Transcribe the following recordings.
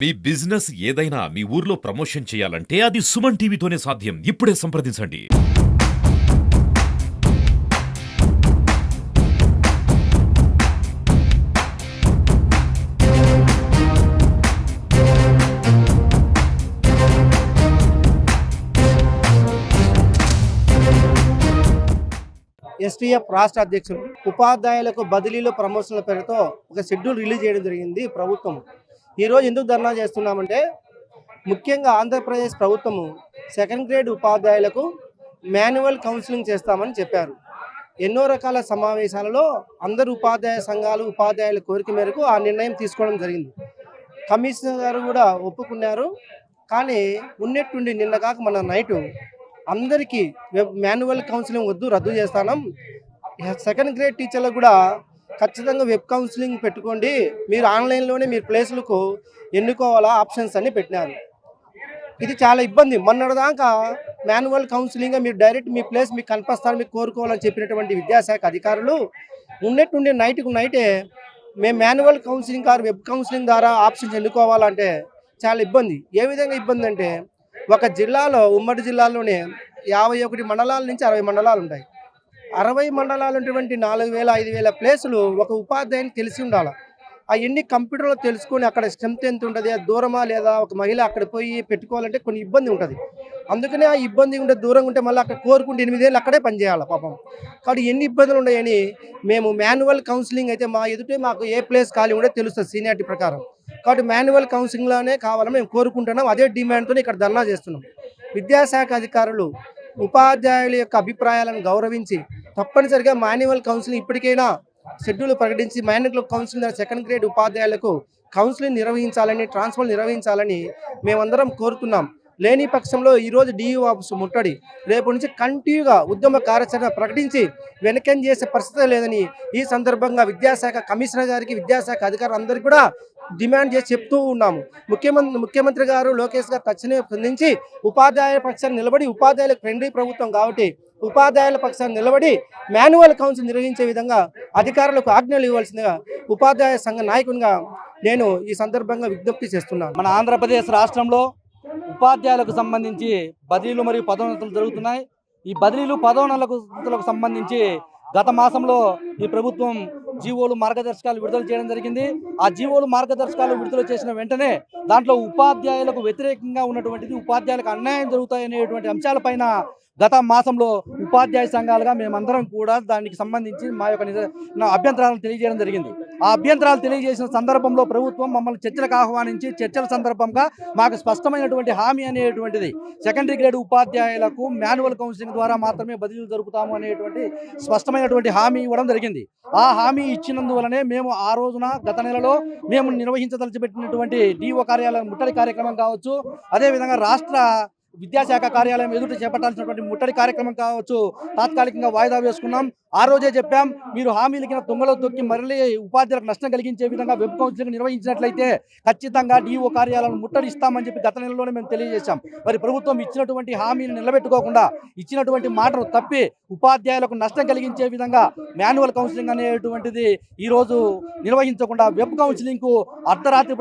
మీ business ఏదైనా మీ ఊర్లో promotion చేయాలంటే అది సుమన్ టీవీతోనే సాధ్యం. ఇప్పుడే సంప్రదించండి. ఎస్టీఎఫ్ రాష్ట్ర అధ్యక్షులు ఉపాధ్యాయులకు బదిలీలు ప్రమోషన్ల పేరుతో ఒక షెడ్యూల్ రిలీజ్ చేయడం జరిగింది ప్రభుత్వం. ఈరోజు ఎందుకు ధర్నా చేస్తున్నామంటే, ముఖ్యంగా ఆంధ్రప్రదేశ్ ప్రభుత్వము సెకండ్ గ్రేడ్ ఉపాధ్యాయులకు మాన్యువల్ కౌన్సిలింగ్ చేస్తామని చెప్పారు. ఎన్నో రకాల సమావేశాలలో అందరు ఉపాధ్యాయ సంఘాలు ఉపాధ్యాయుల కోరిక మేరకు ఆ నిర్ణయం తీసుకోవడం జరిగింది. కమిషనర్ గారు కూడా ఒప్పుకున్నారు. కానీ ఉన్నట్టుండి నిన్న కాక మన నైటు అందరికీ మాన్యువల్ కౌన్సిలింగ్ వద్దు, రద్దు చేస్తాం, సెకండ్ గ్రేడ్ టీచర్లకు కూడా ఖచ్చితంగా వెబ్ కౌన్సిలింగ్ పెట్టుకోండి, మీరు ఆన్లైన్లోనే మీరు ప్లేసులకు ఎన్నుకోవాలా ఆప్షన్స్ అని పెట్టినారు. ఇది చాలా ఇబ్బంది. మొన్నటిదాకా మాన్యువల్ కౌన్సిలింగ్ మీరు డైరెక్ట్ మీ ప్లేస్ మీకు కనిపిస్తారు, మీకు కోరుకోవాలని చెప్పినటువంటి విద్యాశాఖ అధికారులు ఉన్నట్టుండి నైట్కు నైటే మేము manual counselling are web counselling ద్వారా ఆప్షన్స్ ఎన్నుకోవాలంటే చాలా ఇబ్బంది. ఏ విధంగా ఇబ్బంది అంటే, ఒక జిల్లాలో ఉమ్మడి జిల్లాలోనే 51 మండలాల నుంచి 60 మండలాలు ఉంటాయి. 60 మండలాలు ఉన్నటువంటి 4000 5000 ప్లేసులు ఒక ఉపాధ్యాయుని తెలిసి ఉండాలి. అవన్నీ కంప్యూటర్లో తెలుసుకొని అక్కడ స్ట్రెంత్ ఎంత ఉంటుంది, అది దూరమా లేదా, ఒక మహిళ అక్కడ పోయి పెట్టుకోవాలంటే కొన్ని ఇబ్బంది ఉంటుంది. అందుకనే ఆ ఇబ్బంది ఉంటే దూరంగా ఉంటే మళ్ళీ అక్కడ కోరుకుంటే 8 ఏళ్ళు అక్కడే పనిచేయాలి పాపం. కాబట్టి ఎన్ని ఇబ్బందులు ఉన్నాయని మేము మాన్యువల్ కౌన్సిలింగ్ అయితే మా ఎదుటే మాకు ఏ ప్లేస్ ఖాళీ ఉండే తెలుస్తుంది సీనియారిటీ ప్రకారం. కాబట్టి మాన్యువల్ కౌన్సిలింగ్లోనే కావాలని మేము కోరుకుంటున్నాం. అదే డిమాండ్తో ఇక్కడ ధర్నా చేస్తున్నాం. విద్యాశాఖ అధికారులు ఉపాధ్యాయుల యొక్క అభిప్రాయాలను గౌరవించి తప్పనిసరిగా మాన్యువల్ కౌన్సిలింగ్ ఇప్పటికైనా షెడ్యూల్ ప్రకటించి మాన్యువల్ కౌన్సిలింగ్ సెకండ్ గ్రేడ్ ఉపాధ్యాయులకు కౌన్సిలింగ్ నిర్వహించాలని, ట్రాన్స్ఫర్ నిర్వహించాలని మేమందరం కోరుతున్నాం. లేని పక్షంలో ఈరోజు డిఈఓ ఆఫీసు ముట్టడి, రేపు నుంచి కంటిన్యూగా ఉద్యమ కార్యాచరణ ప్రకటించి వెనకం చేసే పరిస్థితి లేదని ఈ సందర్భంగా విద్యాశాఖ కమిషనర్ గారికి, విద్యాశాఖ అధికారులందరికీ కూడా డిమాండ్ చేసి చెప్తూ ఉన్నాము. ముఖ్యమంత్రి గారు లోకేష్ గారు తక్షణమే స్పందించి ఉపాధ్యాయుల పక్షాన్ని నిలబడి, ఉపాధ్యాయులకు ఫ్రెండ్లీ ప్రభుత్వం కాబట్టి ఉపాధ్యాయుల పక్షాన్ని నిలబడి మాన్యువల్ కౌన్సిల్ నిర్వహించే విధంగా అధికారులకు ఆజ్ఞలు ఇవ్వాల్సిందిగా ఉపాధ్యాయ సంఘ నాయకునిగా నేను ఈ సందర్భంగా విజ్ఞప్తి చేస్తున్నాను. మన ఆంధ్రప్రదేశ్ రాష్ట్రంలో ఉపాధ్యాయులకు సంబంధించి బదిలీలు మరియు పదోన్నతులు జరుగుతున్నాయి. ఈ బదిలీలు పదోన్నతులకు సంబంధించి గత మాసంలో ఈ ప్రభుత్వం జీవోలు మార్గదర్శకాలు విడుదల చేయడం జరిగింది. ఆ జీవోలు మార్గదర్శకాలు విడుదల చేసిన వెంటనే దాంట్లో ఉపాధ్యాయులకు వ్యతిరేకంగా ఉన్నటువంటిది, ఉపాధ్యాయులకు అన్యాయం జరుగుతాయనేటువంటి అంశాలపైన గత మాసంలో ఉపాధ్యాయ సంఘాలుగా మేమందరం కూడా దానికి సంబంధించి మా యొక్క అభ్యంతరాలను తెలియజేయడం జరిగింది. ఆ అభ్యంతరాలు తెలియజేసిన సందర్భంలో ప్రభుత్వం మమ్మల్ని చర్చలకు ఆహ్వానించి చర్చల సందర్భంగా మాకు స్పష్టమైనటువంటి హామీ అనేటువంటిది, సెకండరీ గ్రేడ్ ఉపాధ్యాయులకు మాన్యువల్ కౌన్సిలింగ్ ద్వారా మాత్రమే బదిలీలు జరుపుతాము అనేటువంటి స్పష్టమైనటువంటి హామీ ఇవ్వడం జరిగింది. ఆ హామీ ఇచ్చినందువలనే మేము ఆ రోజున గత నెలలో మేము నిర్వహించదలిచిపెట్టినటువంటి డిఓ కార్యాలయం ముట్టడి కార్యక్రమం కావచ్చు, అదేవిధంగా రాష్ట్ర విద్యాశాఖ కార్యాలయం ఎదుట చేపట్టాల్సినటువంటి ముట్టడి కార్యక్రమం కావచ్చు, తాత్కాలికంగా వాయిదా వేసుకున్నాం. ఆ రోజే చెప్పాం, మీరు హామీలకి తొంగలో తొక్కి మరలి ఉపాధ్యాయులకు నష్టం కలిగించే విధంగా వెబ్ కౌన్సిలింగ్ నిర్వహించినట్లయితే ఖచ్చితంగా డిఓ కార్యాలయం ముట్టడిస్తామని చెప్పి గత నెలలోనే మేము తెలియజేశాం. మరి ప్రభుత్వం ఇచ్చినటువంటి హామీని నిలబెట్టుకోకుండా, ఇచ్చినటువంటి మాటను తప్పి ఉపాధ్యాయులకు నష్టం కలిగించే విధంగా మాన్యువల్ కౌన్సిలింగ్ అనేటువంటిది ఈరోజు నిర్వహించకుండా వెబ్ కౌన్సిలింగ్కు అర్ధరాత్రి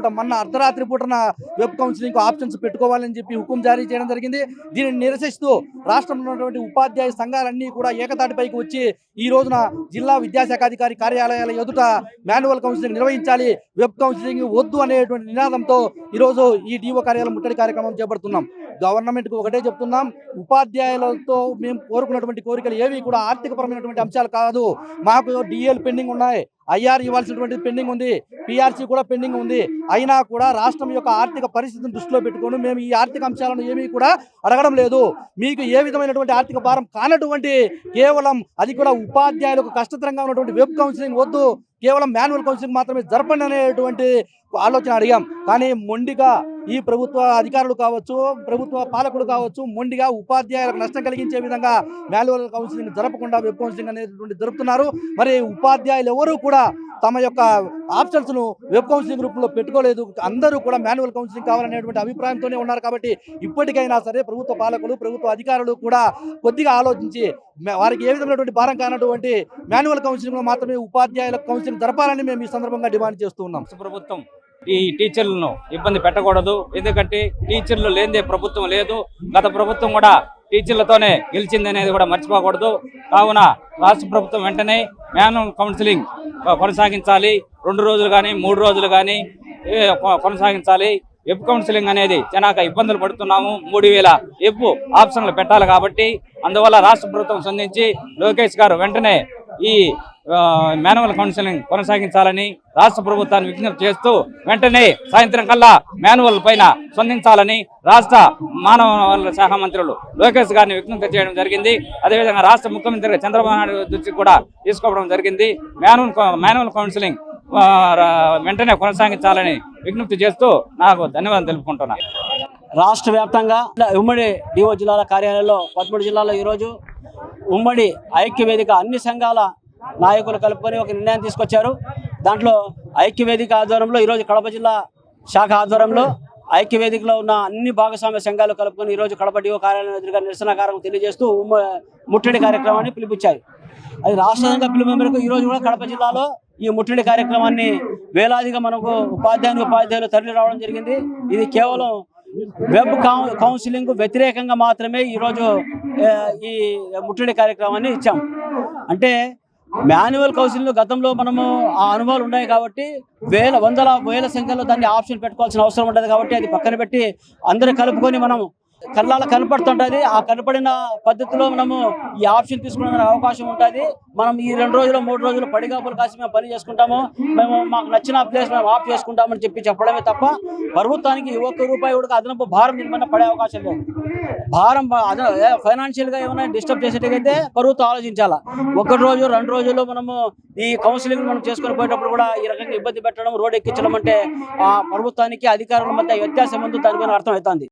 పూటన వెబ్ కౌన్సిలింగ్కు ఆప్షన్స్ పెట్టుకోవాలని చెప్పి హుకుం జారీ చేయడం జరిగింది. దీనిని నిరసిస్తూ రాష్ట్రంలో ఉన్నటువంటి ఉపాధ్యాయ సంఘాలన్నీ కూడా ఏకతాటిపైకి వచ్చి ఈ రోజున జిల్లా విద్యాశాఖ అధికారి కార్యాలయాల ఎదుట మాన్యువల్ కౌన్సిలింగ్ నిర్వహించాలి, వెబ్ కౌన్సిలింగ్ వద్దు అనేటువంటి నినాదంతో ఈరోజు ఈ డిఓ కార్యాలయం ముట్టడి కార్యక్రమం చేపడుతున్నాం. గవర్నమెంట్కు ఒకటే చెప్తున్నాం, ఉపాధ్యాయులతో మేము కోరుకున్నటువంటి కోరికలు ఏవి కూడా ఆర్థికపరమైనటువంటి అంశాలు కాదు. మాకు డిఎల్ పెండింగ్ ఉన్నాయి, ఐఆర్ ఇవ్వాల్సినటువంటి పెండింగ్ ఉంది, పిఆర్సీ కూడా పెండింగ్ ఉంది. అయినా కూడా రాష్ట్రం యొక్క ఆర్థిక పరిస్థితిని దృష్టిలో పెట్టుకొని మేము ఈ ఆర్థిక అంశాలను ఏమీ కూడా అడగడం లేదు. మీకు ఏ విధమైనటువంటి ఆర్థిక భారం కానటువంటి కేవలం అది కూడా ఉపాధ్యాయులకు కష్టతరంగా ఉన్నటువంటి వెబ్ కౌన్సిలింగ్ వద్దు, కేవలం మాన్యువల్ కౌన్సిలింగ్ మాత్రమే జరపండి అనేటువంటి ఆలోచన అడిగాం. కానీ మొండిగా ఈ ప్రభుత్వ అధికారులు కావచ్చు, ప్రభుత్వ పాలకులు కావచ్చు, మొండిగా ఉపాధ్యాయులకు నష్టం కలిగించే విధంగా మాన్యువల్ కౌన్సిలింగ్ జరపకుండా వెబ్ కౌన్సిలింగ్ అనేటువంటి జరుపుతున్నారు. మరి ఉపాధ్యాయులు ఎవరు కూడా తమ యొక్క ఆప్షన్స్ను వెబ్ కౌన్సిలింగ్ గ్రూప్లో పెట్టుకోలేదు. అందరూ కూడా మాన్యువల్ కౌన్సిలింగ్ కావాలనేటువంటి అభిప్రాయంతోనే ఉన్నారు. కాబట్టి ఇప్పటికైనా సరే ప్రభుత్వ పాలకులు, ప్రభుత్వ అధికారులు కూడా కొద్దిగా ఆలోచించి వారికి ఏ విధమైనటువంటి భారం కానటువంటి మాన్యువల్ కౌన్సిలింగ్లో మాత్రమే ఉపాధ్యాయుల కౌన్సిలింగ్ జరపాలని మేము ఈ సందర్భంగా డిమాండ్ చేస్తూ ఉన్నాం. ప్రభుత్వం ఈ టీచర్లను ఇబ్బంది పెట్టకూడదు. ఎందుకంటే టీచర్లు లేనిదే ప్రభుత్వం లేదు. గత ప్రభుత్వం కూడా టీచర్లతోనే గెలిచింది అనేది కూడా మర్చిపోకూడదు. కావున రాష్ట్ర ప్రభుత్వం వెంటనే మాన్యువల్ కౌన్సిలింగ్ కొనసాగించాలి. 2 రోజులు కానీ 3 రోజులు కానీ కొనసాగించాలి. వెబ్ కౌన్సిలింగ్ అనేది చాలా ఇబ్బందులు పడుతున్నాము. 3000 వెబ్ ఆప్షన్లు పెట్టాలి కాబట్టి అందువల్ల రాష్ట్ర ప్రభుత్వం స్పందించి లోకేష్ గారు వెంటనే ఈ మాన్యువల్ కౌన్సిలింగ్ కొనసాగించాలని రాష్ట్ర ప్రభుత్వాన్ని విజ్ఞప్తి చేస్తూ వెంటనే సాయంత్రం కల్లా మాన్యువల్ పైన స్పందించాలని రాష్ట్ర మానవ వనరుల శాఖ మంత్రులు లోకేష్ గారిని విజ్ఞప్తి చేయడం జరిగింది. అదేవిధంగా రాష్ట్ర ముఖ్యమంత్రి చంద్రబాబు నాయుడు దృష్టికి కూడా తీసుకోవడం జరిగింది. మాన్యువల్ కౌన్సిలింగ్ వెంటనే కొనసాగించాలని విజ్ఞప్తి చేస్తూ నాకు ధన్యవాదాలు తెలుపుకుంటున్నాను. రాష్ట్ర వ్యాప్తంగా ఉమ్మడి డిఓ జిల్లాల కార్యాలయంలో 13 జిల్లాల్లో ఈరోజు ఉమ్మడి ఐక్యవేదిక అన్ని సంఘాల నాయకులు కలుపుకొని ఒక నిర్ణయం తీసుకొచ్చారు. దాంట్లో ఐక్యవేదిక ఆధ్వర్యంలో ఈరోజు కడప జిల్లా శాఖ ఆధ్వర్యంలో ఐక్యవేదికలో ఉన్న అన్ని భాగస్వామ్య సంఘాలు కలుపుకొని ఈరోజు కడప డిఓ కార్యాలయం ఎదురుగా నిరసన కార్యక్రమం తెలియజేస్తూ ముట్టడి కార్యక్రమాన్ని పిలిపించాయి. అది రాష్ట్రంగా పిలుపు మేరకు ఈరోజు కూడా కడప జిల్లాలో ఈ ముట్టడి కార్యక్రమాన్ని వేలాదిగా మనకు ఉపాధ్యాయులు తరలి రావడం జరిగింది. ఇది కేవలం వెబ్ కౌన్సిలింగ్ వ్యతిరేకంగా మాత్రమే ఈరోజు ఈ ముట్టడి కార్యక్రమాన్ని ఇచ్చాం. అంటే మాన్యువల్ కౌన్సిలింగ్ గతంలో మనము ఆ అనుభవాలు ఉన్నాయి కాబట్టి వందల వేల సంఖ్యలో దాన్ని ఆప్షన్ పెట్టుకోవాల్సిన అవసరం ఉంటుంది కాబట్టి అది పక్కన పెట్టి అందరూ కలుపుకొని మనం కళ్ళాల కనపడుతుంటుంది. ఆ కనపడిన పద్ధతిలో మనము ఈ ఆప్షన్ తీసుకునే అవకాశం ఉంటుంది. మనం ఈ 2 రోజులు 3 రోజులు పడిగాపులు కాసి మేము పని చేసుకుంటాము, మేము మాకు నచ్చిన ప్లేస్ మేము ఆఫ్ చేసుకుంటామని చెప్పడమే తప్ప ప్రభుత్వానికి ₹1 కూడా అదనపు భారం నిర్మాణ పడే అవకాశం లేదు. భారం ఫైనాన్షియల్గా ఏమైనా డిస్టర్బ్ చేసేటైతే ప్రభుత్వం ఆలోచించాలా. 1 రోజు 2 రోజుల్లో మనము ఈ కౌన్సిలింగ్ మనం చేసుకొని పోయేటప్పుడు కూడా ఈ రకంగా ఇబ్బంది పెట్టడం, రోడ్ ఎక్కించడం అంటే ఆ ప్రభుత్వానికి అధికారుల మధ్య వ్యత్యాసం ఉందో దానిపైన అర్థమవుతుంది.